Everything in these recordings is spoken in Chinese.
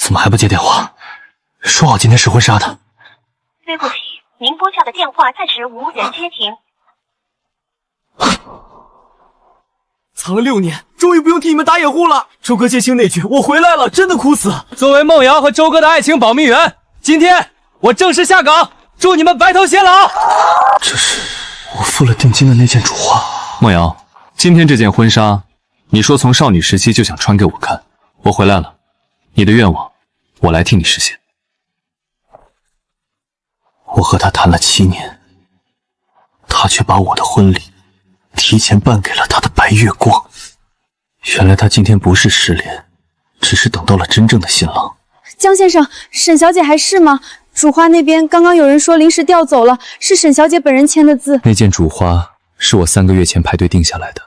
怎么还不接电话？说好今天试婚纱的。对不起，您拨叫的电话暂时无人接听。藏了6年，终于不用替你们打掩护了。周哥接亲那句“我回来了”，真的哭死。作为梦瑶和周哥的爱情保密员，今天我正式下岗，祝你们白头偕老。这是我付了定金的那件主花。梦瑶，今天这件婚纱，你说从少女时期就想穿给我看，我回来了，你的愿望，我来替你实现。我和他谈了7年，他却把我的婚礼提前办给了他的白月光。原来他今天不是失联，只是等到了真正的新郎。江先生，沈小姐还是吗？主花那边刚刚有人说临时调走了，是沈小姐本人签的字。那件主花是我3个月前排队定下来的，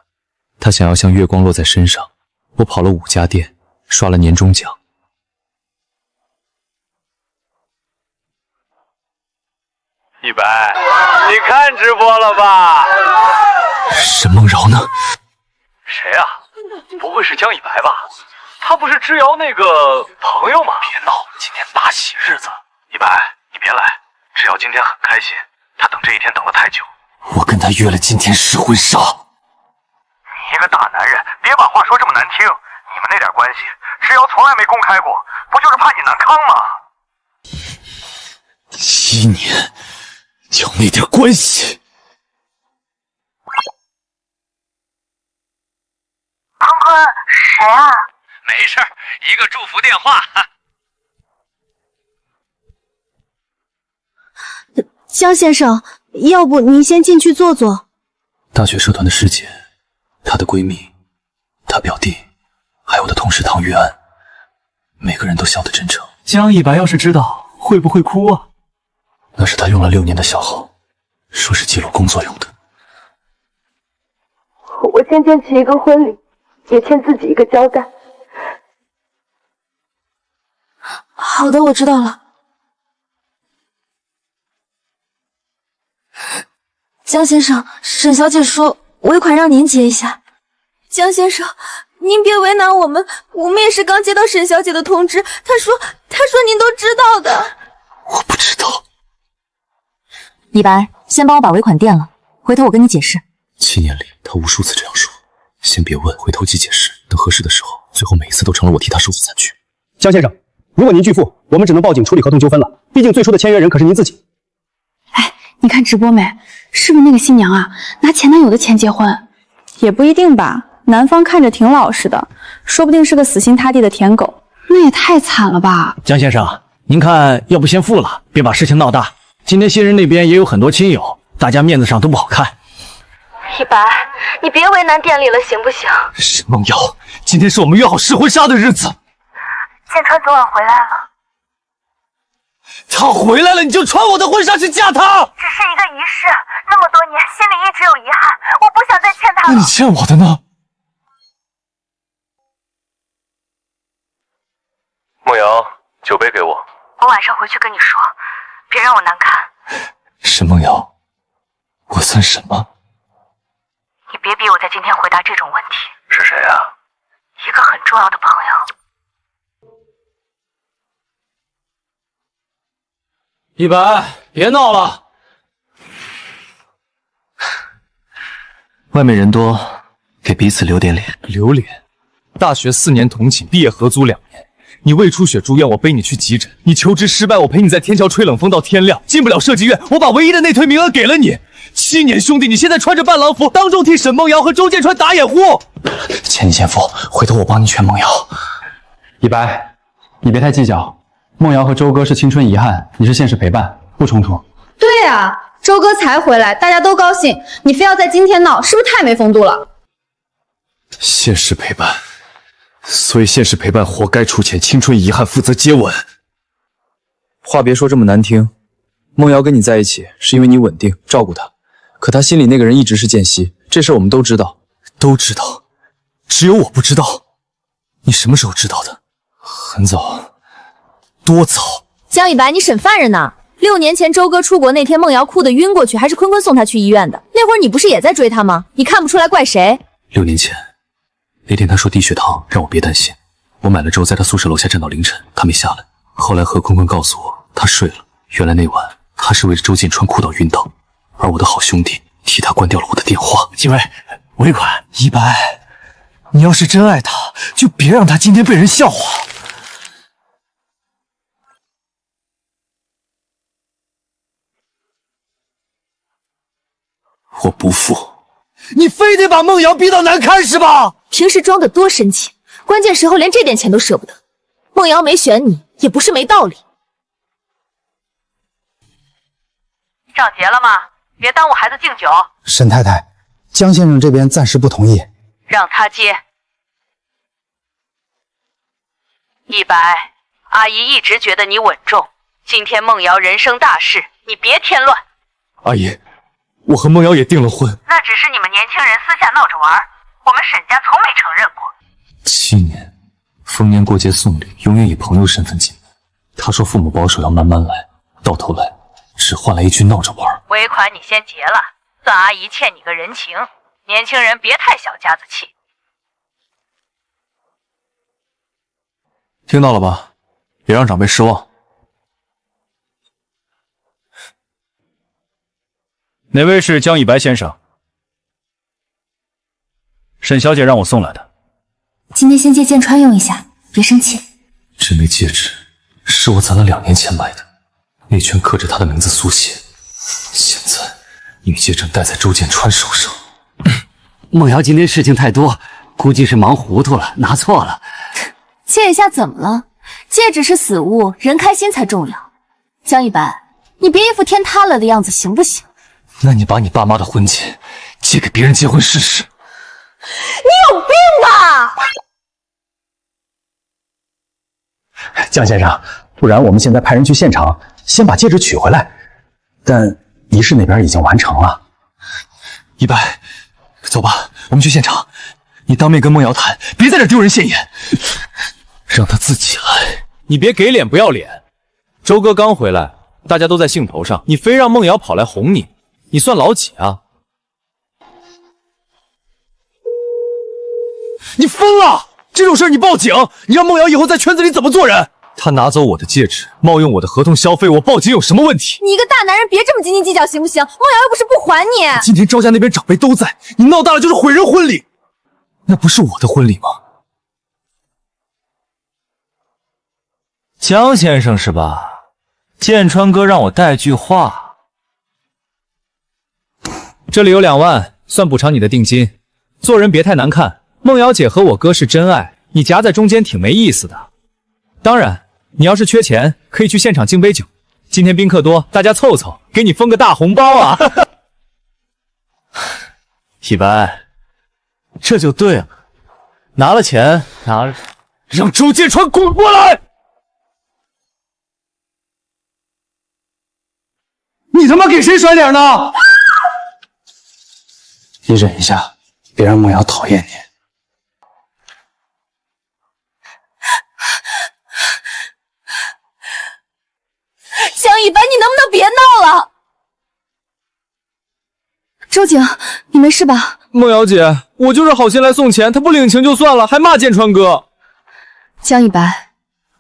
她想要像月光落在身上，我跑了5家店，刷了年终奖。一白，你看直播了吧？沈梦瑶呢？谁啊？不会是江一白吧？他不是之遥那个朋友吗？别闹，今天大喜日子。一白，你别来，之遥今天很开心，他等这一天等了太久。我跟他约了今天试婚纱。一个大男人，别把话说这么难听。你们那点关系，之遥从来没公开过，不就是怕你难堪吗？7年，就那点关系。坤坤，谁啊？没事，一个祝福电话。江先生，要不您先进去坐坐。大学社团的师姐，她的闺蜜，她表弟，还有我的同事唐玉安，每个人都笑得真诚。江一白要是知道，会不会哭啊？那是他用了6年的小号，说是记录工作用的。我先建起一个婚礼，也欠自己一个交代。好的，我知道了。江先生，沈小姐说尾款让您结一下。江先生，您别为难我们也是刚接到沈小姐的通知，她说您都知道的。我不知道。李白，先帮我把尾款垫了，回头我跟你解释。7年里，他无数次这样说。先别问，回头即解释。等合适的时候，最后每一次都成了我替他收拾残局。江先生，如果您拒付，我们只能报警处理合同纠纷了。毕竟最初的签约人可是您自己。哎，你看直播没？是不是那个新娘啊？拿前男友的钱结婚？也不一定吧，男方看着挺老实的，说不定是个死心塌地的舔狗。那也太惨了吧！江先生，您看要不先付了，别把事情闹大。今天新人那边也有很多亲友，大家面子上都不好看。一白，你别为难店里了，行不行？沈梦瑶，今天是我们约好试婚纱的日子。建川昨晚回来了。他回来了，你就穿我的婚纱去嫁他。只是一个仪式，那么多年，心里一直有遗憾，我不想再欠他了。那你欠我的呢？梦瑶，酒杯给我。我晚上回去跟你说，别让我难堪。沈梦瑶，我算什么？你别逼我在今天回答这种问题。是谁啊？一个很重要的朋友。一白，别闹了。外面人多，给彼此留点脸。留脸？大学4年同寝，毕业合租2年。你胃出血住院，我背你去急诊；你求职失败，我陪你在天桥吹冷风到天亮；进不了设计院，我把唯一的内推名额给了你。7年兄弟，你现在穿着伴郎服，当众替沈梦瑶和周建川打掩护。欠你先付，回头我帮你劝梦瑶。李白，你别太计较。梦瑶和周哥是青春遗憾，你是现实陪伴，不冲突。对啊，周哥才回来，大家都高兴，你非要在今天闹，是不是太没风度了？现实陪伴，所以现实陪伴活该出钱，青春遗憾负责接吻。话别说这么难听，梦瑶跟你在一起是因为你稳定照顾她，可她心里那个人一直是建熙，这事我们都知道。都知道，只有我不知道。你什么时候知道的？很早。多早？江一白，你审犯人呢？6年前周哥出国那天，梦瑶哭得晕过去，还是坤坤送她去医院的。那会儿你不是也在追她吗？你看不出来怪谁？ 6年前，那天他说低血糖，让我别担心，我买了之后在他宿舍楼下站到凌晨，他没下来。后来何坤坤告诉我他睡了，原来那晚他是为着周建川哭到晕倒，而我的好兄弟替他关掉了我的电话。几位，尾款。一白，你要是真爱他，就别让他今天被人笑话。我不服。你非得把梦瑶逼到难看是吧？平时装的多深情，关键时候连这点钱都舍不得。梦瑶没选你，也不是没道理。账结了吗？别耽误孩子敬酒。沈太太，江先生这边暂时不同意，让他接。一白，阿姨一直觉得你稳重，今天梦瑶人生大事，你别添乱。阿姨，我和梦瑶也订了婚。那只是你们年轻人私下闹着玩，我们沈家从没承认过。7年，逢年过节送礼，永远以朋友身份进门。他说父母保守，要慢慢来，到头来只换来一句闹着玩。尾款你先结了，算阿姨欠你个人情。年轻人别太小家子气。听到了吧？别让长辈失望。哪位是江以白先生？沈小姐让我送来的。今天先借剑川用一下，别生气。这枚戒指是我攒了2年前买的，那圈刻着他的名字速写。现在女戒正戴在周建川手上。梦瑶今天事情太多，估计是忙糊涂了，拿错了。借一下怎么了？戒指是死物，人开心才重要。江一白，你别一副天塌了的样子，行不行？那你把你爸妈的婚钱借给别人结婚试试。你有病吧！江先生，不然我们现在派人去现场，先把戒指取回来。但仪式那边已经完成了。一白，走吧，我们去现场。你当面跟梦瑶谈，别在这丢人现眼，让他自己来。你别给脸不要脸。周哥刚回来，大家都在兴头上，你非让梦瑶跑来哄你，你算老几啊？你疯了！这种事你报警，你让梦瑶以后在圈子里怎么做人？他拿走我的戒指，冒用我的合同消费，我报警有什么问题？你一个大男人别这么斤斤计较行不行？梦瑶又不是不还你。今天周家那边长辈都在，你闹大了就是毁人婚礼，那不是我的婚礼吗？江先生是吧？剑川哥让我带句话。这里有2万，算补偿你的定金。做人别太难看，梦瑶姐和我哥是真爱，你夹在中间挺没意思的。当然，你要是缺钱，可以去现场敬杯酒。今天宾客多，大家凑凑，给你封个大红包啊！一白，这就对了，拿了钱，让周建川滚过来！你他妈给谁甩脸呢？你忍一下，别让梦瑶讨厌你。江一白，你能不能别闹了？周景，你没事吧？梦瑶姐，我就是好心来送钱，他不领情就算了，还骂剑川哥。江一白，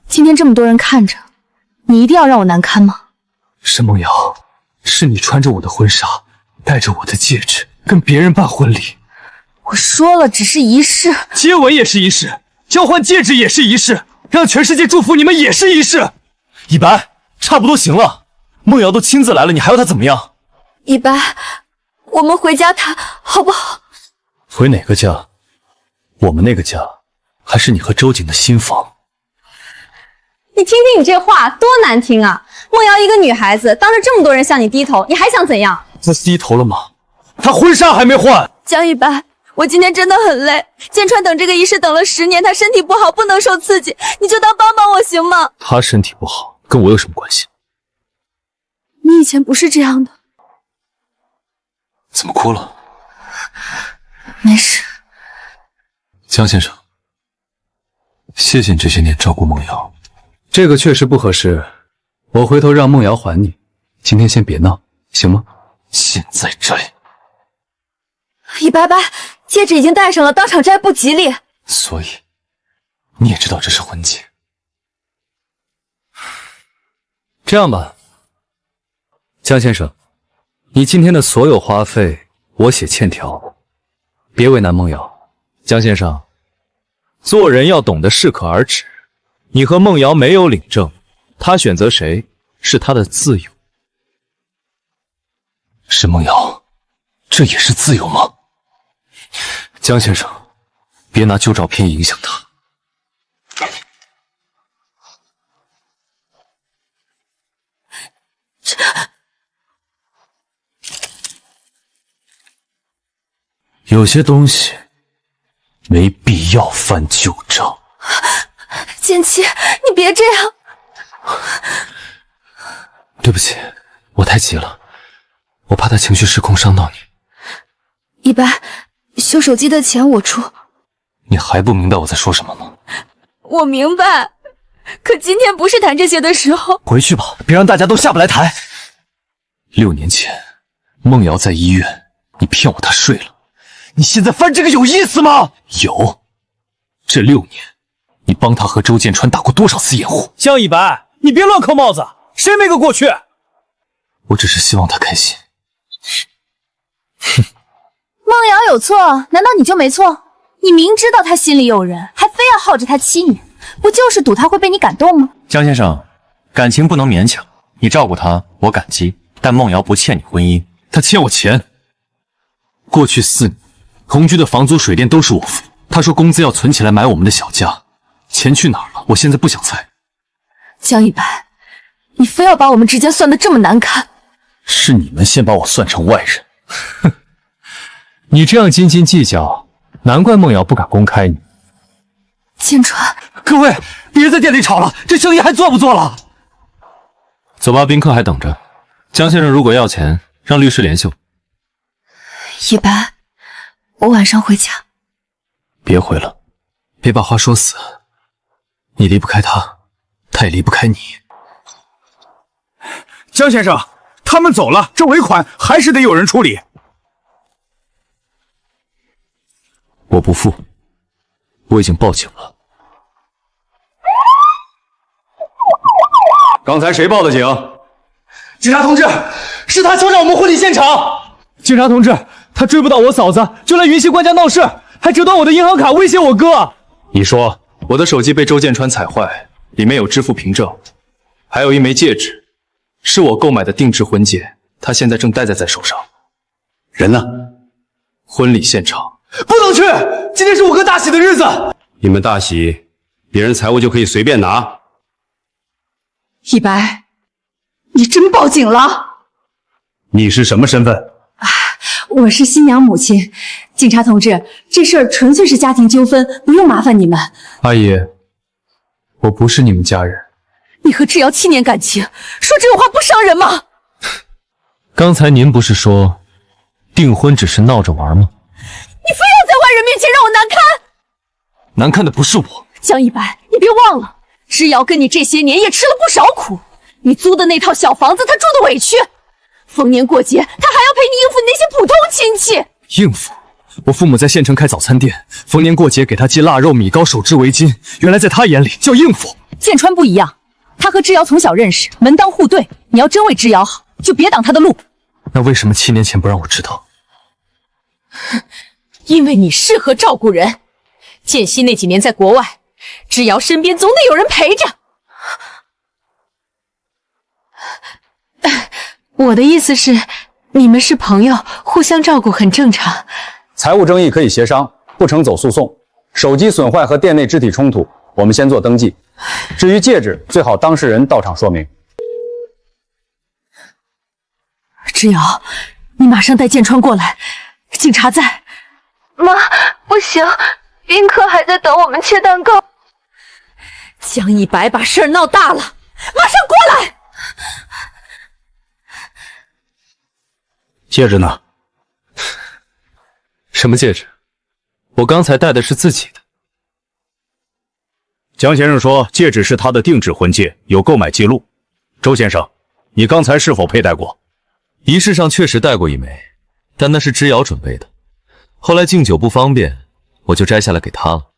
今天这么多人看着，你一定要让我难堪吗？是梦瑶，是你穿着我的婚纱，戴着我的戒指，跟别人办婚礼。我说了，只是仪式。接吻也是仪式，交换戒指也是仪式，让全世界祝福你们也是仪式。一白，差不多行了。梦瑶都亲自来了，你还要她怎么样？一白，我们回家谈好不好？回哪个家？我们那个家，还是你和周景的新房？你听听你这话多难听啊！梦瑶一个女孩子，当着这么多人向你低头，你还想怎样？她低头了吗？她婚纱还没换。江一白，我今天真的很累，剑川等这个仪式等了10年，他身体不好，不能受刺激，你就当帮帮我行吗？他身体不好，跟我有什么关系？你以前不是这样的。怎么哭了？没事。江先生，谢谢你这些年照顾梦瑶。这个确实不合适，我回头让梦瑶还你。今天先别闹，行吗？现在摘。一白白，戒指已经戴上了，当场摘不吉利。所以，你也知道这是婚戒。这样吧，江先生，你今天的所有花费我写欠条，别为难梦瑶。江先生，做人要懂得适可而止。你和梦瑶没有领证，他选择谁是他的自由。是梦瑶，这也是自由吗？江先生，别拿旧照片影响他。有些东西没必要翻旧账。简七，你别这样。对不起，我太急了，我怕他情绪失控伤到你。一白，修手机的钱我出。你还不明白我在说什么吗？我明白，可今天不是谈这些的时候。回去吧，别让大家都下不来台。6年前，梦瑶在医院，你骗我她睡了。你现在翻这个有意思吗？有。这6年，你帮她和周建川打过多少次掩护？江一白，你别乱扣帽子，谁没个过去？我只是希望她开心。梦瑶有错，难道你就没错？你明知道他心里有人，还非要耗着他7年，不就是赌他会被你感动吗？江先生，感情不能勉强，你照顾她，我感激，但梦瑶不欠你婚姻，她欠我钱。过去4年，同居的房租水电都是我付。她说工资要存起来买我们的小家，钱去哪儿了？我现在不想猜。江一白，你非要把我们之间算得这么难看？是你们先把我算成外人。哼，你这样斤斤计较，难怪梦瑶不敢公开你。建川，各位，别在店里吵了，这生意还做不做了？走吧，宾客还等着。江先生如果要钱，让律师联系我。一白，我晚上回家。别回了，别把话说死。你离不开他，他也离不开你。江先生，他们走了，这尾款还是得有人处理。我不付，我已经报警了。刚才谁报的警？警察同志，是他敲诈我们婚礼现场。警察同志，他追不到我嫂子，就来云溪官家闹事，还折断我的银行卡，威胁我哥。你说我的手机被周建川踩坏，里面有支付凭证，还有一枚戒指，是我购买的定制婚戒，他现在正戴在手上。人呢？婚礼现场。不能去！今天是我哥大喜的日子。你们大喜，别人财物就可以随便拿？一白，你真报警了？你是什么身份？我是新娘母亲。警察同志，这事儿纯粹是家庭纠纷，不用麻烦你们。阿姨，我不是你们家人。你和志尧7年感情，说这种话不伤人吗？刚才您不是说订婚只是闹着玩吗？你非要在外人面前让我难看？难看的不是我。江一白，你别忘了，志尧跟你这些年也吃了不少苦。你租的那套小房子，他住的委屈。逢年过节，他还要陪你应付那些普通亲戚。应付？我父母在县城开早餐店，逢年过节给他寄腊肉、米糕、手织围巾，原来在他眼里叫应付。建川不一样，他和志尧从小认识，门当户对。你要真为志尧好，就别挡他的路。那为什么7年前不让我知道？因为你适合照顾人。建熙那几年在国外，志尧身边总得有人陪着。我的意思是，你们是朋友，互相照顾很正常。财务争议可以协商，不成走诉讼。手机损坏和店内肢体冲突，我们先做登记。至于戒指，最好当事人到场说明。志尧，你马上带建川过来，警察在。妈，不行，宾客还在等我们切蛋糕。江一白把事儿闹大了，马上过来。戒指呢？什么戒指？我刚才戴的是自己的。江先生说戒指是他的定制婚戒，有购买记录。周先生，你刚才是否佩戴过？仪式上确实戴过一枚，但那是之遥准备的。后来敬酒不方便，我就摘下来给他了。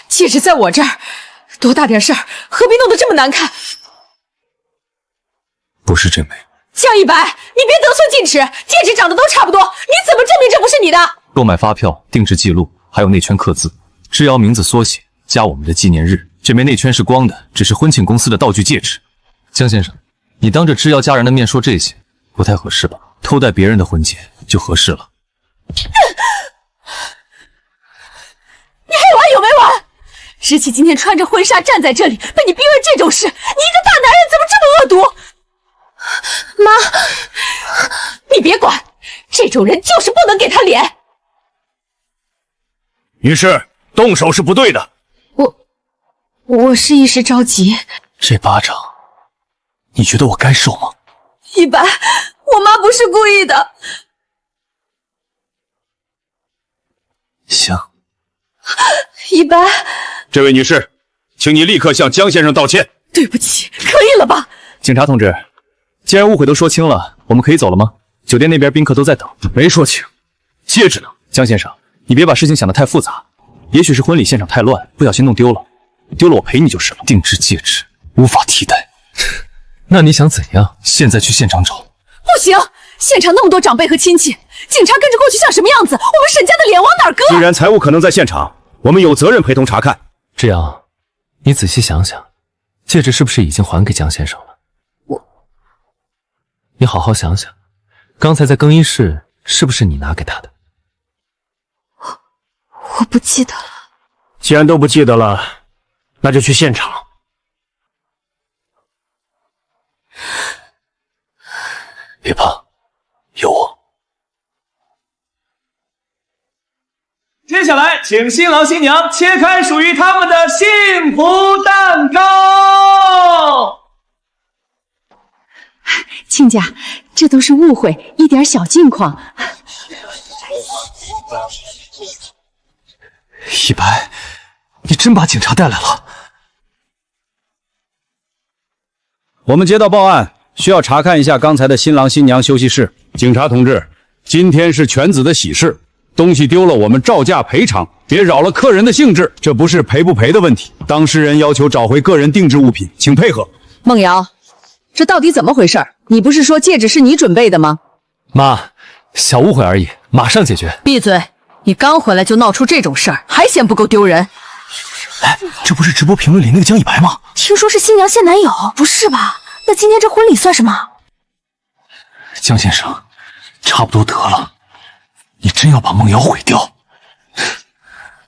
戒指在我这儿，多大点事儿，何必弄得这么难看？不是真美。江一白，你别得寸进尺，戒指长得都差不多，你怎么证明这不是你的？购买发票、定制记录，还有内圈刻字，之遥名字缩写加我们的纪念日。这枚内圈是光的，只是婚庆公司的道具戒指。江先生，你当着之遥家人的面说这些，不太合适吧？偷戴别人的婚戒就合适了。你还有完有没完？日琪今天穿着婚纱站在这里，被你逼问这种事，你一个大男人怎么这么恶毒？妈，你别管，这种人就是不能给他脸。女士，动手是不对的。我是一时着急。这巴掌，你觉得我该受吗？一白，我妈不是故意的。行。一白，这位女士，请你立刻向江先生道歉。对不起，可以了吧？警察同志，既然误会都说清了，我们可以走了吗？酒店那边宾客都在等。没说清，戒指呢？江先生，你别把事情想得太复杂，也许是婚礼现场太乱，不小心弄丢了，丢了我赔你就是了。定制戒指无法替代，那你想怎样？现在去现场找？不行，现场那么多长辈和亲戚，警察跟着过去像什么样子？我们沈家的脸往哪儿搁？既然财物可能在现场，我们有责任陪同查看。这样，你仔细想想，戒指是不是已经还给江先生了？你好好想想，刚才在更衣室是不是你拿给他的？我不记得了。既然都不记得了，那就去现场。别怕，有我。接下来，请新郎新娘切开属于他们的幸福蛋糕。亲家，这都是误会，一点小近况。一白，你真把警察带来了？我们接到报案，需要查看一下刚才的新郎新娘休息室。警察同志，今天是犬子的喜事，东西丢了我们照价赔偿，别扰了客人的兴致。这不是赔不赔的问题，当事人要求找回个人定制物品，请配合。梦瑶，这到底怎么回事？你不是说戒指是你准备的吗？妈，小误会而已，马上解决。闭嘴！你刚回来就闹出这种事儿，还嫌不够丢人？哎，这不是直播评论里那个江一白吗？听说是新娘现男友，不是吧？那今天这婚礼算什么？江先生，差不多得了，你真要把梦瑶毁掉？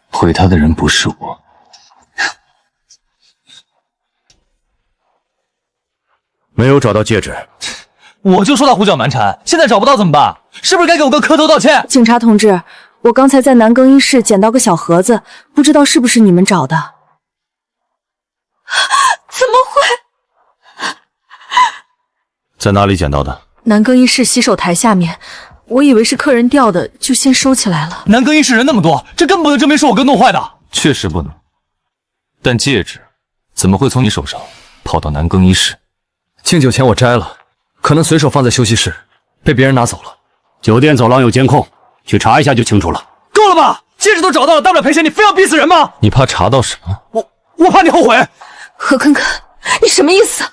毁她的人不是我。没有找到戒指，我就说他胡搅蛮缠，现在找不到怎么办？是不是该给我个磕头道歉？警察同志，我刚才在男更衣室捡到个小盒子，不知道是不是你们找的？怎么会？在哪里捡到的？男更衣室洗手台下面，我以为是客人掉的，就先收起来了。男更衣室人那么多，这根本不能证明是我哥弄坏的。确实不能，但戒指怎么会从你手上跑到男更衣室？敬酒前我摘了，可能随手放在休息室，被别人拿走了。酒店走廊有监控，去查一下就清楚了。够了吧？戒指都找到了，大不了赔钱，你非要逼死人吗？你怕查到什么？我怕你后悔。何坤坤，你什么意思？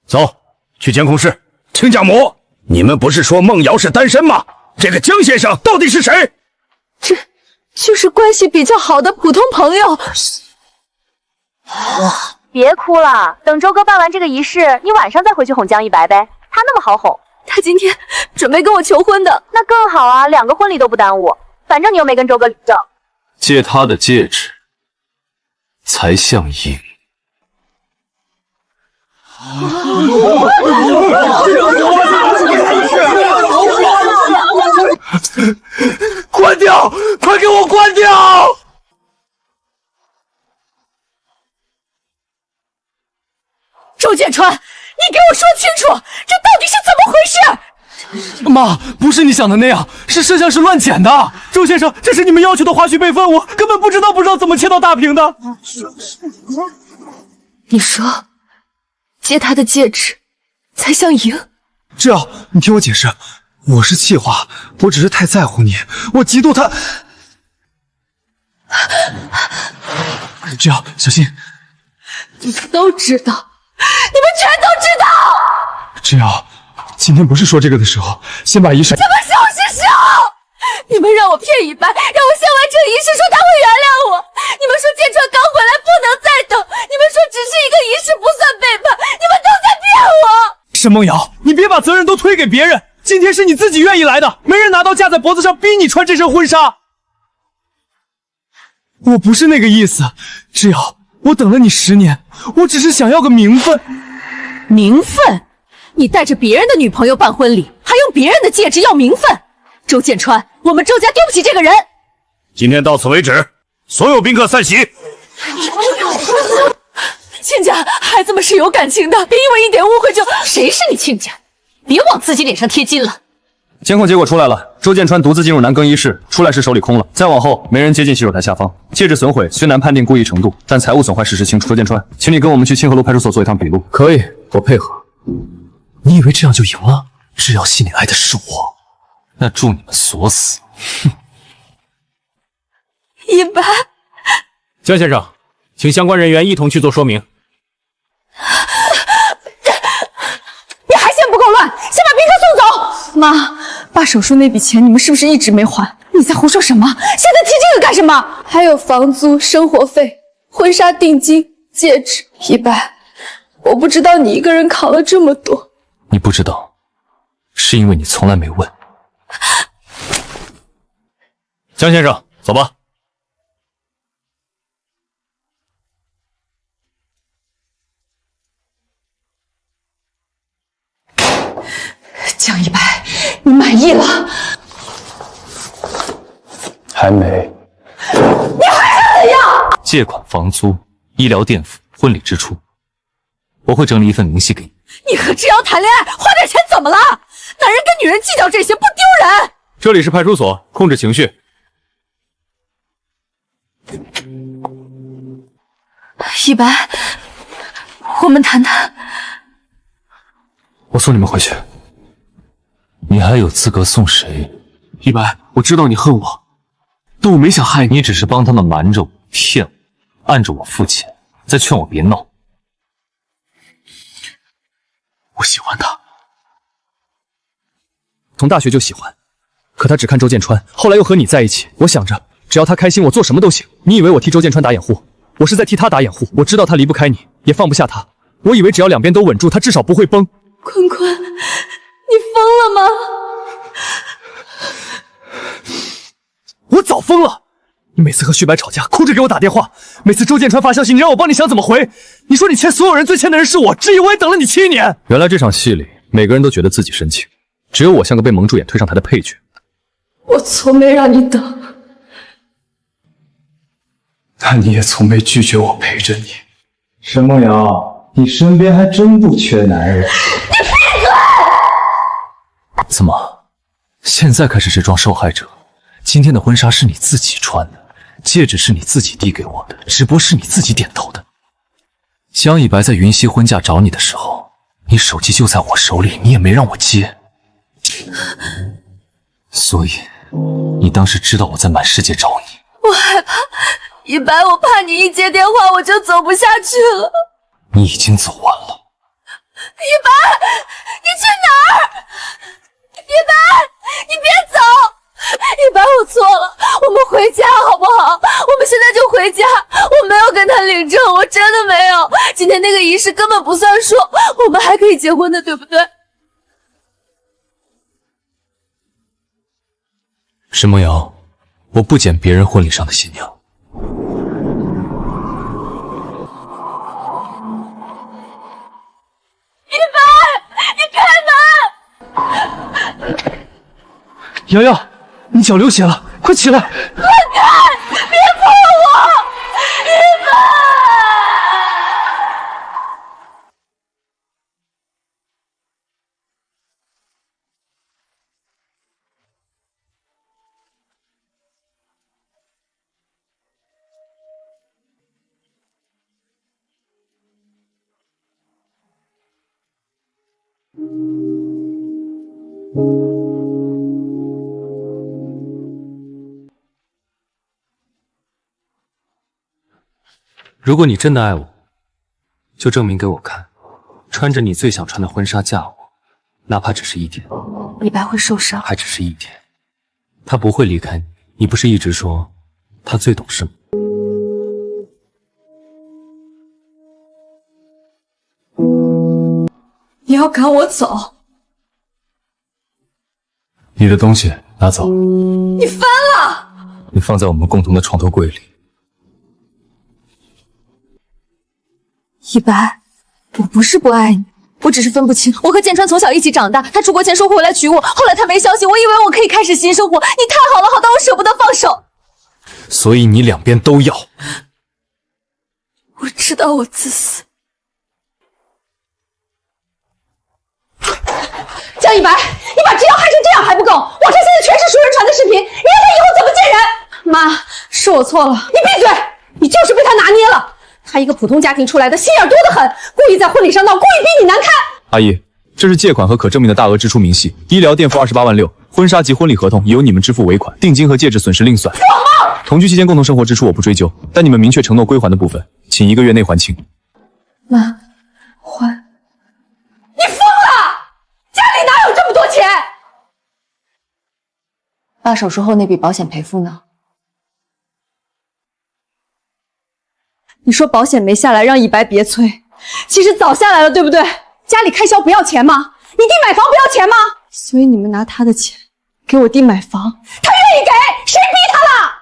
走，去监控室。亲家母，你们不是说梦瑶是单身吗？这个江先生到底是谁？这就是关系比较好的普通朋友。别哭了，等周哥办完这个仪式，你晚上再回去哄江一白呗。他那么好哄，他今天准备跟我求婚的，那更好啊，2个婚礼都不耽误。反正你又没跟周哥领证。借他的戒指，才像赢。关掉！快给我关掉！周建川，你给我说清楚，这到底是怎么回事？妈，不是你想的那样，是摄像师乱剪的。周先生，这是你们要求的花絮备份，我根本不知道怎么切到大屏的。你说，借他的戒指才像赢？志尧，你听我解释，我是气话，我只是太在乎你，我嫉妒他。志尧，小心！你们都知道，你们全都知道。志尧，今天不是说这个的时候，先把仪式。什么时候是时候？你们让我骗一白，让我先完成仪式，说他会原谅我。你们说剑川刚回来不能再等，你们说只是一个仪式不算背叛，你们都在骗我。沈梦瑶，你别把责任都推给别人，今天是你自己愿意来的，没人拿刀架在脖子上逼你穿这身婚纱。我不是那个意思，志尧，我等了你10年，我只是想要个名分。名分？你带着别人的女朋友办婚礼，还用别人的戒指要名分？周建川，我们周家丢不起这个人。今天到此为止，所有宾客散席。亲家，孩子们是有感情的，别因为一点误会就……谁是你亲家？别往自己脸上贴金了。监控结果出来了，周建川独自进入男更衣室，出来时手里空了。再往后，没人接近洗手台下方。戒指损毁虽难判定故意程度，但财物损坏事实清楚。周建川，请你跟我们去清河路派出所做一趟笔录。可以，我配合。你以为这样就赢了？只要心里爱的是我，那祝你们所死。哼！一白，江先生，请相关人员一同去做说明。你还嫌不够乱，先把宾客送走。妈，爸手术那笔钱你们是不是一直没还？你在胡说什么？现在提这个干什么？还有房租、生活费、婚纱定金、戒指。一白，我不知道你一个人扛了这么多。你不知道，是因为你从来没问。江先生，走吧。江一白，你满意了？还没。你还想怎样？借款、房租、医疗垫付、婚礼支出，我会整理一份明细给你。你和志尧谈恋爱花点钱怎么了？男人跟女人计较这些不丢人？这里是派出所，控制情绪。一白，我们谈谈。我送你们回去。你还有资格送谁？一白，我知道你恨我，但我没想害你。你只是帮他们瞒着我、骗我，按着我付钱，再劝我别闹。我喜欢他，从大学就喜欢，可他只看周建川，后来又和你在一起。我想着，只要他开心，我做什么都行。你以为我替周建川打掩护？我是在替他打掩护。我知道他离不开你，也放不下他。我以为只要两边都稳住，他至少不会崩。坤坤，你疯了吗？我早疯了！你每次和旭白吵架，哭着给我打电话；每次周建川发消息，你让我帮你想怎么回。你说你欠所有人最欠的人是我，至于我也等了你7年。原来这场戏里，每个人都觉得自己深情，只有我像个被蒙住眼推上台的配角。我从没让你等，但你也从没拒绝我陪着你。沈梦瑶，你身边还真不缺男人。你闭嘴！怎么，现在开始是装受害者？今天的婚纱是你自己穿的，戒指是你自己递给我的，直播是你自己点头的。江一白在云溪婚嫁找你的时候，你手机就在我手里，你也没让我接，所以你当时知道我在满世界找你。我害怕，一白，我怕你一接电话我就走不下去了。你已经走完了。一白，你去哪儿？一白，你别走！一白，我错了，我们回家好不好？我们现在就回家。我没有跟他领证，我真的没有。今天那个仪式根本不算数，我们还可以结婚的，对不对？沈梦瑶，我不捡别人婚礼上的新娘。一白，你开门！瑶瑶，你脚流血了，快起来！滚开！别碰我！一白！如果你真的爱我，就证明给我看，穿着你最想穿的婚纱嫁我，哪怕只是一天。李白会受伤，还只是一天，他不会离开你。你不是一直说他最懂事吗？你要赶我走？你的东西拿走。你翻了！你放在我们共同的床头柜里。一白，我不是不爱你，我只是分不清。我和剑川从小一起长大，他出国前说会回来娶我，后来他没消息，我以为我可以开始新生活。你太好了，好到我舍不得放手。所以你两边都要。我知道我自私。江一白，你把知瑶害成这样还不够，网上现在全是熟人传的视频，你让他以后怎么见人？妈，是我错了。你闭嘴！你就是被他拿捏了。他一个普通家庭出来的，心眼多得很，故意在婚礼上闹，故意逼你难看。阿姨，这是借款和可证明的大额支出明细，医疗垫付28万6，婚纱及婚礼合同由你们支付尾款，定金和戒指损失另算。做梦！同居期间共同生活支出我不追究，但你们明确承诺归还的部分，请1个月内还清。妈，还？你疯了！家里哪有这么多钱？爸手术后那笔保险赔付呢？你说保险没下来，让一白别催，其实早下来了，对不对？家里开销不要钱吗？你弟买房不要钱吗？所以你们拿他的钱给我弟买房，他愿意给，谁逼他了？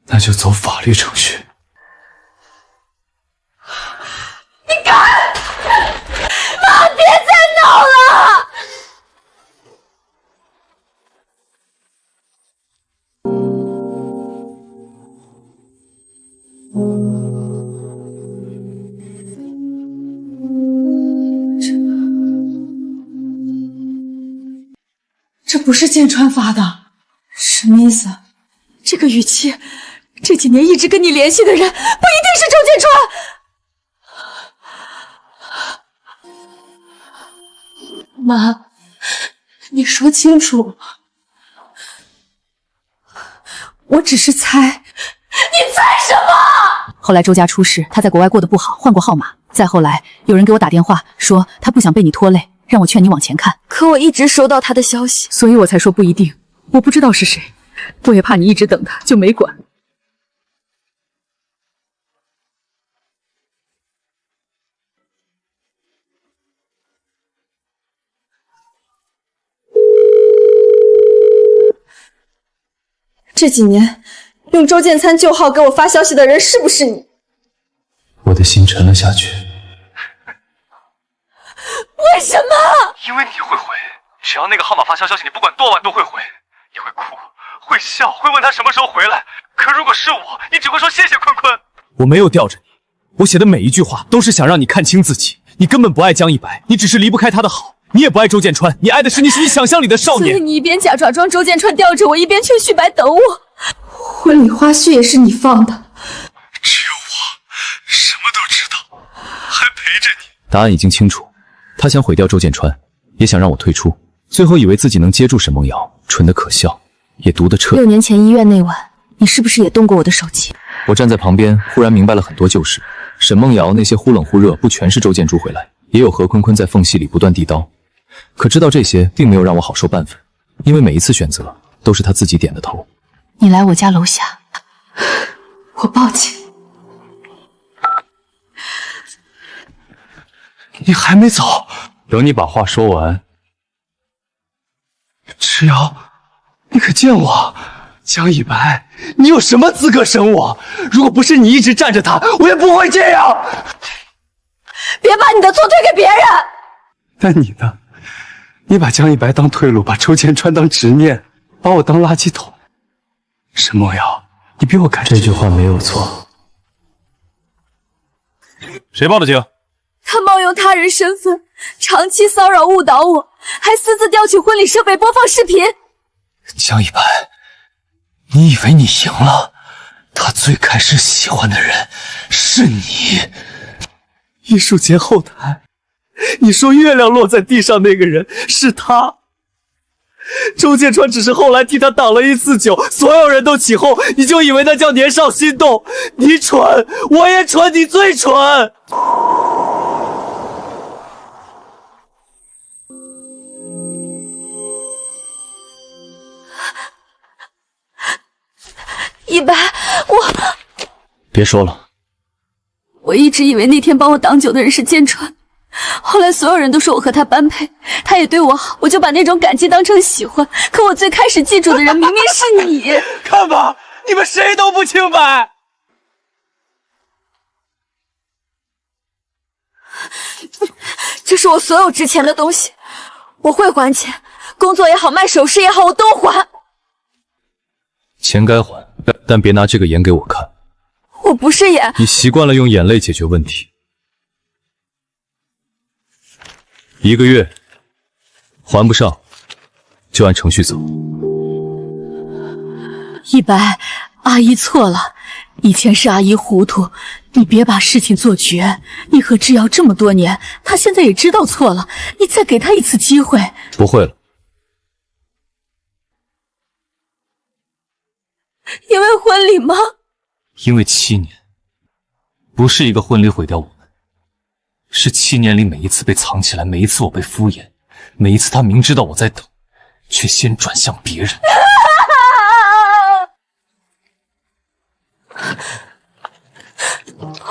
那就走法律程序。你敢！妈，别再闹了！这不是剑川发的，什么意思？这个语气，这几年一直跟你联系的人，不一定是周剑川。妈，你说清楚。我只是猜。你猜什么？后来周家出事，他在国外过得不好，换过号码。再后来，有人给我打电话说他不想被你拖累，让我劝你往前看。可我一直收到他的消息，所以我才说不一定。我不知道是谁，我也怕你一直等他，就没管。这几年用周建参旧号给我发消息的人是不是你？我的心沉了下去。为什么？因为你会回，只要那个号码发消息，你不管多晚都会回。你会哭，会笑，会问他什么时候回来。可如果是我，你只会说谢谢坤坤。我没有吊着你，我写的每一句话都是想让你看清自己。你根本不爱江一白，你只是离不开他的好。你也不爱周建川，你爱的是你想象里的少年。所以你一边假装周建川吊着我，一边劝旭白等我。婚礼花絮也是你放的。只有我什么都知道，还陪着你。答案已经清楚，他想毁掉周建川，也想让我退出，最后以为自己能接住沈梦瑶，蠢得可笑，也毒得彻底。 6年前医院那晚，你是不是也动过我的手机？我站在旁边，忽然明白了很多旧事。沈梦瑶那些忽冷忽热，不全是周建珠回来，也有何坤坤在缝隙里不断递刀。可知道这些，并没有让我好受半分，因为每一次选择都是他自己点的头。你来我家楼下，我报警。你还没走，等你把话说完。蚩尤，你可见我？江一白，你有什么资格审我？如果不是你一直站着他，我也不会这样。别把你的错推给别人。但你呢？你把江一白当退路，把周建川当执念，把我当垃圾桶。沈梦瑶，你比我敢。这句话没有错。谁报的警？他冒用他人身份，长期骚扰误导我，还私自调取婚礼设备播放视频。江一白，你以为你赢了？他最开始喜欢的人是你。艺术节后台，你说月亮落在地上那个人是他，周建川只是后来替他挡了一次酒，所有人都起哄，你就以为那叫年少心动？你蠢，我也蠢，你最蠢。一白，别说了。我一直以为那天帮我挡酒的人是剑川，后来所有人都说我和他般配，他也对我好，我就把那种感激当成喜欢。可我最开始记住的人明明是你。看吧，你们谁都不清白。这是我所有值钱的东西，我会还钱，工作也好，卖首饰也好，我都还。钱该还，但别拿这个演给我看。我不是演。你习惯了用眼泪解决问题。1个月还不上，就按程序走。一白，阿姨错了，以前是阿姨糊涂，你别把事情做绝。你和之遥这么多年，他现在也知道错了，你再给他一次机会。不会了。因为婚礼吗？因为7年，不是一个婚礼毁掉我们，是7年里每一次被藏起来，每一次我被敷衍，每一次他明知道我在等，却先转向别人。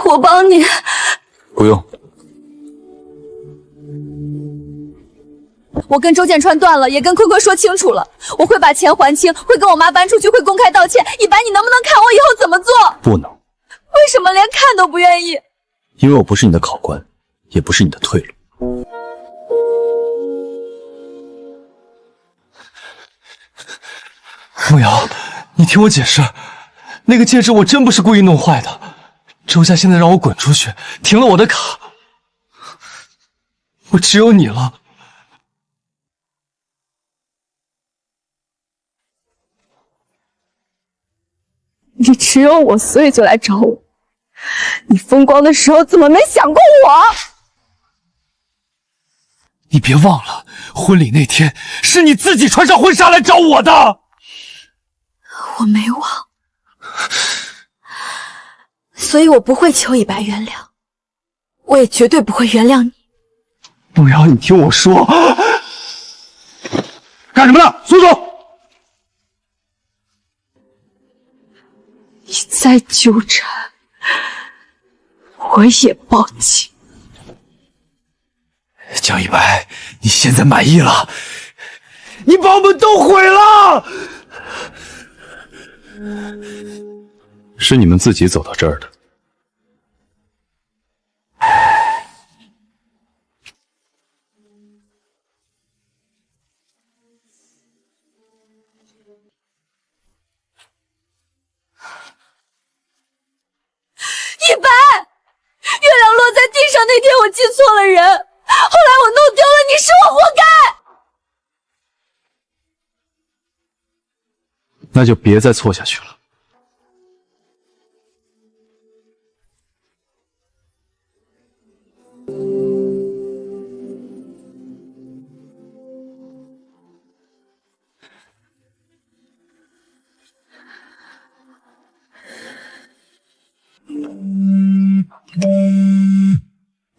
我帮你。不用。我跟周建川断了，也跟坤坤说清楚了，我会把钱还清，会跟我妈搬出去，会公开道歉。一白，你能不能看我以后怎么做？不能。为什么连看都不愿意？因为我不是你的考官，也不是你的退路。梦瑶，你听我解释，那个戒指我真不是故意弄坏的。周家现在让我滚出去，停了我的卡，我只有你了。你只有我，所以就来找我。你风光的时候怎么没想过我？你别忘了，婚礼那天是你自己穿上婚纱来找我的。我没忘，所以我不会求以白原谅，我也绝对不会原谅你。梦瑶，你听我说，干什么呢？松手！你再纠缠，我也报警。江一白，你现在满意了？你把我们都毁了！是你们自己走到这儿的。一白，月亮落在地上那天我记错了人，后来我弄丢了你，是我活该。那就别再错下去了。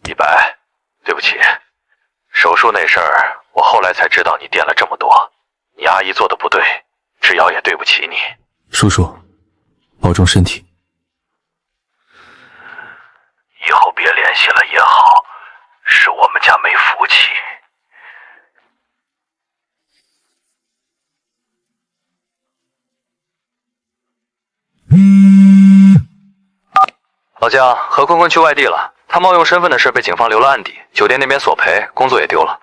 一白，对不起，手术那事儿我后来才知道你垫了这么多，你阿姨做的不对，之遥也对不起你。叔叔，保重身体。以后别联系了也好，是我们家没福气。老姜，何坤坤去外地了，他冒用身份的事被警方留了案底，酒店那边索赔，工作也丢了。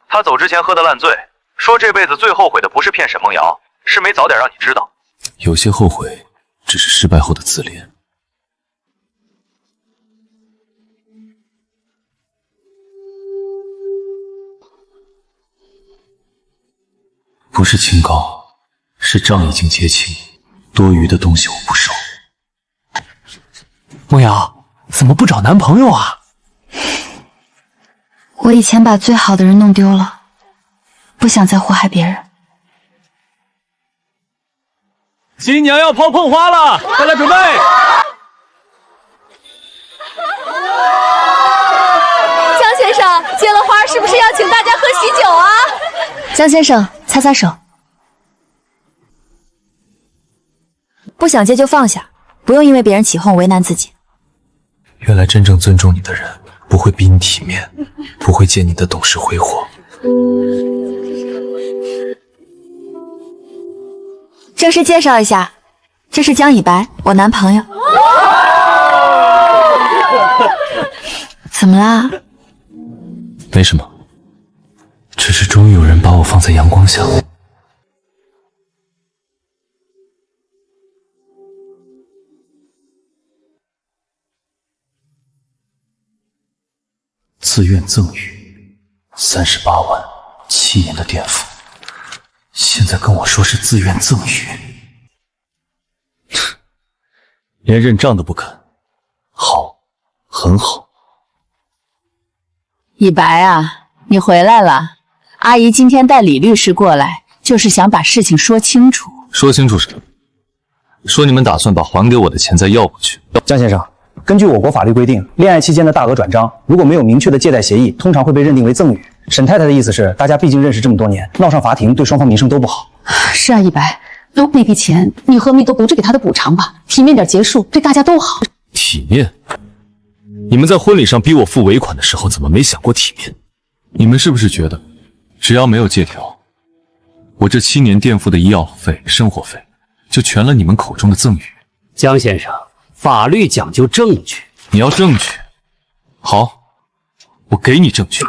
他走之前喝得烂醉，说这辈子最后悔的不是骗沈梦瑶，是没早点让你知道。有些后悔，只是失败后的自怜。不是清高，是账已经结清，多余的东西我不收。梦瑶，怎么不找男朋友啊？我以前把最好的人弄丢了，不想再祸害别人。新娘要抛碰花了，大家准备。江先生，接了花是不是要请大家喝喜酒啊？江先生，擦擦手。不想接就放下，不用因为别人起哄为难自己。原来真正尊重你的人，不会比你体面，不会借你的懂事挥霍。正式介绍一下，这是江以白，我男朋友。怎么啦？没什么，只是终于有人把我放在阳光下。自愿赠与38万，7年的垫付，现在跟我说是自愿赠与，连认账都不肯。好，很好。以白啊，你回来了。阿姨今天带李律师过来，就是想把事情说清楚。说清楚什么？说你们打算把还给我的钱再要回去。江先生，根据我国法律规定，恋爱期间的大额转账，如果没有明确的借贷协议，通常会被认定为赠与。沈太太的意思是，大家毕竟认识这么多年，闹上法庭对双方名声都不好。是啊，一白，那笔钱你和蜜都不是给他的补偿吧？体面点结束，对大家都好。体面？你们在婚礼上逼我付尾款的时候，怎么没想过体面？你们是不是觉得，只要没有借条，我这7年垫付的医药费、生活费，就全了你们口中的赠与？江先生，法律讲究证据。你要证据？好，我给你证据。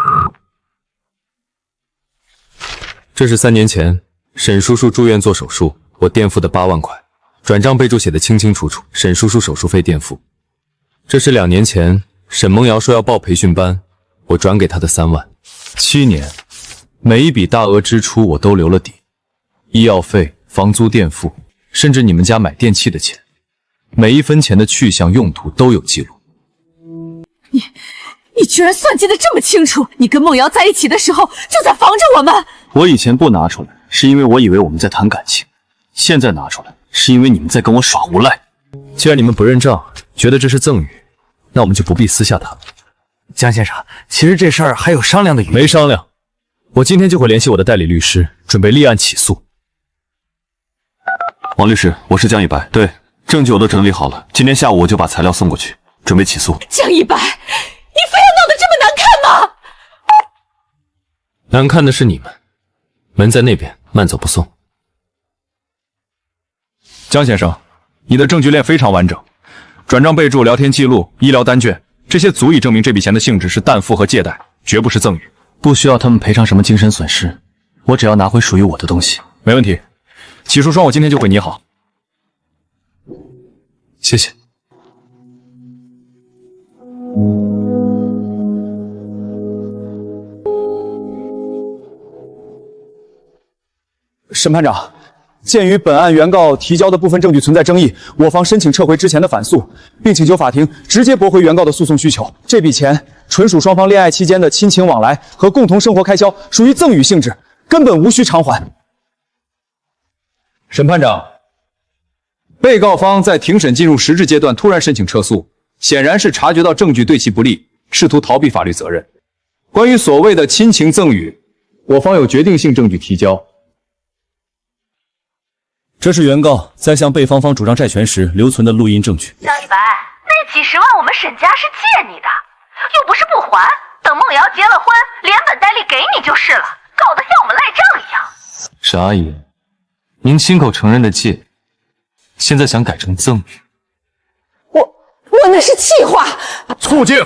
这是3年前沈叔叔住院做手术，我垫付的8万块，转账备注写的清清楚楚，沈叔叔手术费垫付。这是2年前沈梦瑶说要报培训班，我转给她的3万。7年，每一笔大额支出我都留了底，医药费、房租垫付，甚至你们家买电器的钱，每一分钱的去向用途都有记录。你居然算计得这么清楚！你跟梦瑶在一起的时候就在防着我们。我以前不拿出来，是因为我以为我们在谈感情；现在拿出来，是因为你们在跟我耍无赖。既然你们不认账，觉得这是赠与，那我们就不必私下谈了。江先生，其实这事儿还有商量的余地。没商量，我今天就会联系我的代理律师，准备立案起诉。王律师，我是江以白，对，证据我都整理好了，今天下午我就把材料送过去，准备起诉。江以白，你非要闹得这么难看吗？难看的是你们，门在那边，慢走不送。江先生，你的证据链非常完整，转账备注、聊天记录、医疗单卷，这些足以证明这笔钱的性质是担负和借贷，绝不是赠与。不需要他们赔偿什么精神损失，我只要拿回属于我的东西。没问题，起诉双我今天就会拟好。谢谢。审判长，鉴于本案原告提交的部分证据存在争议，我方申请撤回之前的反诉，并请求法庭直接驳回原告的诉讼需求。这笔钱纯属双方恋爱期间的亲情往来和共同生活开销，属于赠与性质，根本无需偿还。审判长，被告方在庭审进入实质阶段突然申请撤诉，显然是察觉到证据对其不利，试图逃避法律责任。关于所谓的亲情赠与，我方有决定性证据提交。这是原告在向被方主张债权时留存的录音证据。江一白，那几10万我们沈家是借你的，又不是不还，等梦瑶结了婚，连本带利给你就是了，搞得像我们赖账一样。沈阿姨，您亲口承认的借，现在想改成赠与？我那是气话。促镜。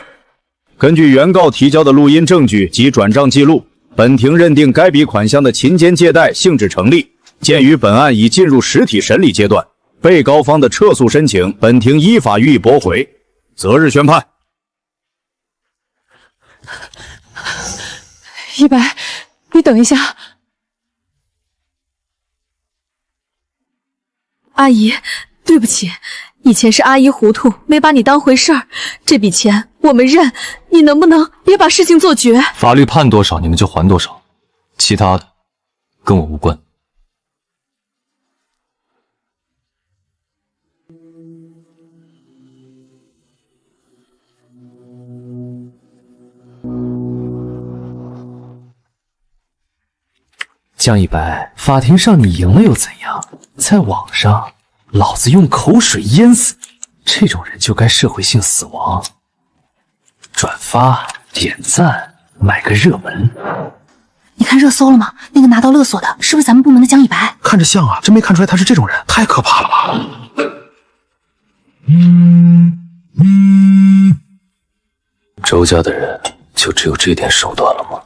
根据原告提交的录音证据及转账记录，本庭认定该笔款项的勤俭借贷性质成立。鉴于本案已进入实体审理阶段，被告方的撤诉申请，本庭依法予以驳回，择日宣判。一白，你等一下。阿姨，对不起，以前是阿姨糊涂，没把你当回事儿。这笔钱我们认，你能不能别把事情做绝？法律判多少你们就还多少，其他的跟我无关。江一白，法庭上你赢了又怎样？在网上，老子用口水淹死你！这种人就该社会性死亡。转发、点赞、买个热门。你看热搜了吗？那个拿到勒索的，是不是咱们部门的江一白？看着像啊，真没看出来他是这种人，太可怕了吧！周家的人就只有这点手段了吗？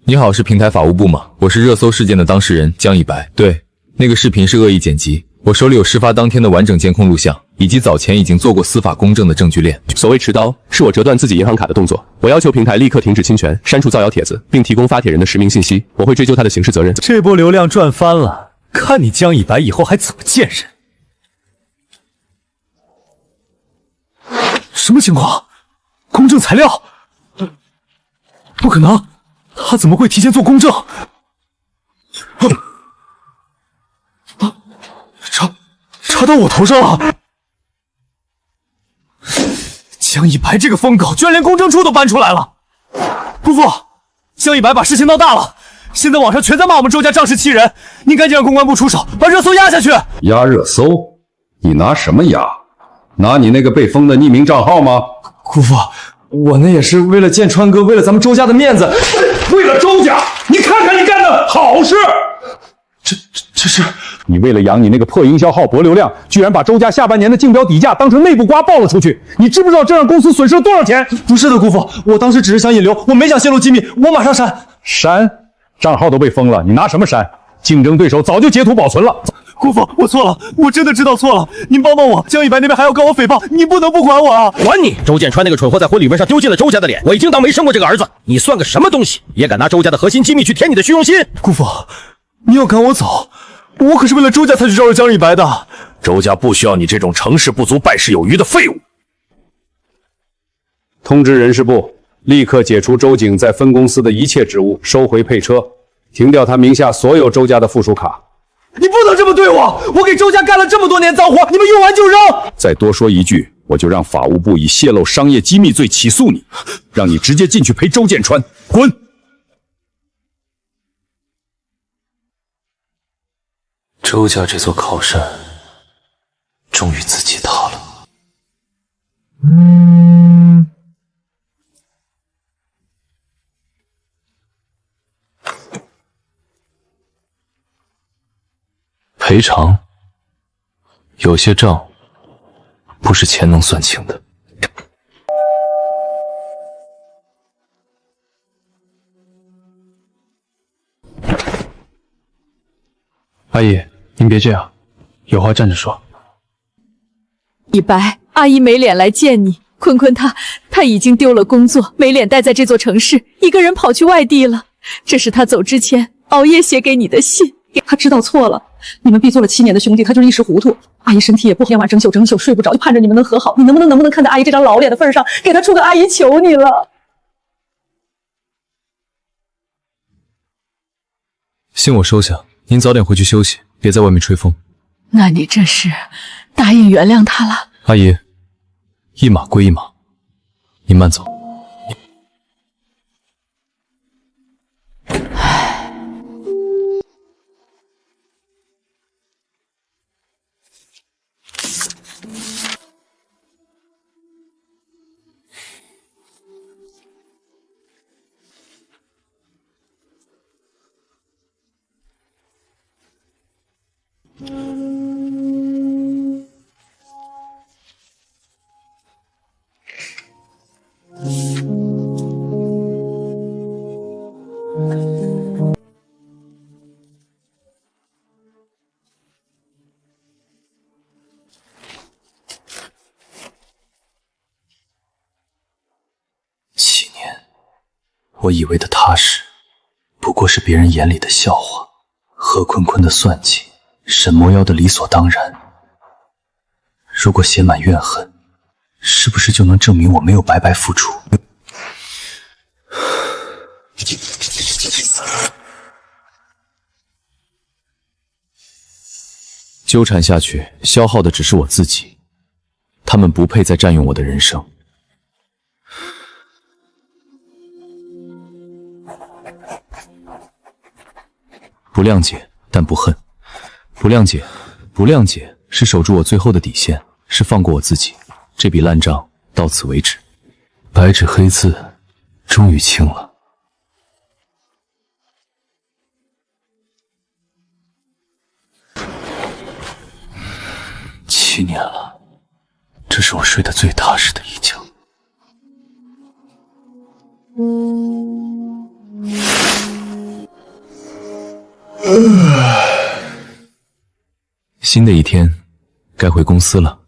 你好，是平台法务部吗？我是热搜事件的当事人江一白。对，那个视频是恶意剪辑，我手里有事发当天的完整监控录像，以及早前已经做过司法公证的证据链。所谓持刀，是我折断自己银行卡的动作。我要求平台立刻停止侵权，删除造谣帖子，并提供发帖人的实名信息。我会追究他的刑事责任。这波流量赚翻了，看你江一白以后还怎么见人！什么情况？公证材料？不可能！他怎么会提前做公证？查到我头上了！江一白这个疯狗，居然连公证处都搬出来了！姑父，江一白把事情闹大了，现在网上全在骂我们周家仗势欺人，您赶紧让公关部出手，把热搜压下去！压热搜？你拿什么压？拿你那个被封的匿名账号吗？姑父，我那也是为了见川哥，为了咱们周家的面子。为了周家，你看看你干的好事！这是你为了养你那个破营销号博流量，居然把周家下半年的竞标底价当成内部瓜爆了出去。你知不知道这让公司损失了多少钱？不是的，姑父，我当时只是想引流，我没想泄露机密，我马上删。删？账号都被封了，你拿什么删？竞争对手早就截图保存了。姑父，我错了，我真的知道错了，您帮帮我！江一白那边还要告我诽谤，你不能不管我啊！管你！周建川那个蠢货在婚礼会上丢尽了周家的脸，我已经当没生过这个儿子。你算个什么东西，也敢拿周家的核心机密去舔你的虚荣心？姑父，你要赶我走，我可是为了周家才去招惹江一白的。周家不需要你这种成事不足败事有余的废物。通知人事部，立刻解除周景在分公司的一切职务，收回配车，停掉他名下所有周家的附属卡。你不能这么对我！我给周家干了这么多年脏活，你们用完就扔！再多说一句，我就让法务部以泄露商业机密罪起诉你，让你直接进去陪周建川滚！周家这座靠山终于自己塌了。赔偿，有些账不是钱能算清的。阿姨，您别这样，有话站着说。一白，阿姨没脸来见你。坤坤他已经丢了工作，没脸待在这座城市，一个人跑去外地了。这是他走之前熬夜写给你的信。他知道错了，你们毕做了7年的兄弟，他就是一时糊涂。阿姨身体也不好，天晚整宿睡不着，就盼着你们能和好。你能不能看在阿姨这张老脸的份上，给他出个阿姨求你了。信我收下，您早点回去休息，别在外面吹风。那你这是答应原谅他了？阿姨，一码归一码，您慢走。7年，我以为的踏实，不过是别人眼里的笑话。何坤坤的算计，沈魔妖的理所当然。如果写满怨恨，是不是就能证明我没有白白付出？纠缠下去，消耗的只是我自己。他们不配再占用我的人生。不谅解，但不恨；不谅解，不谅解是守住我最后的底线，是放过我自己。这笔烂账到此为止。白纸黑字，终于清了。7年了，这是我睡得最踏实的一觉。新的一天，该回公司了。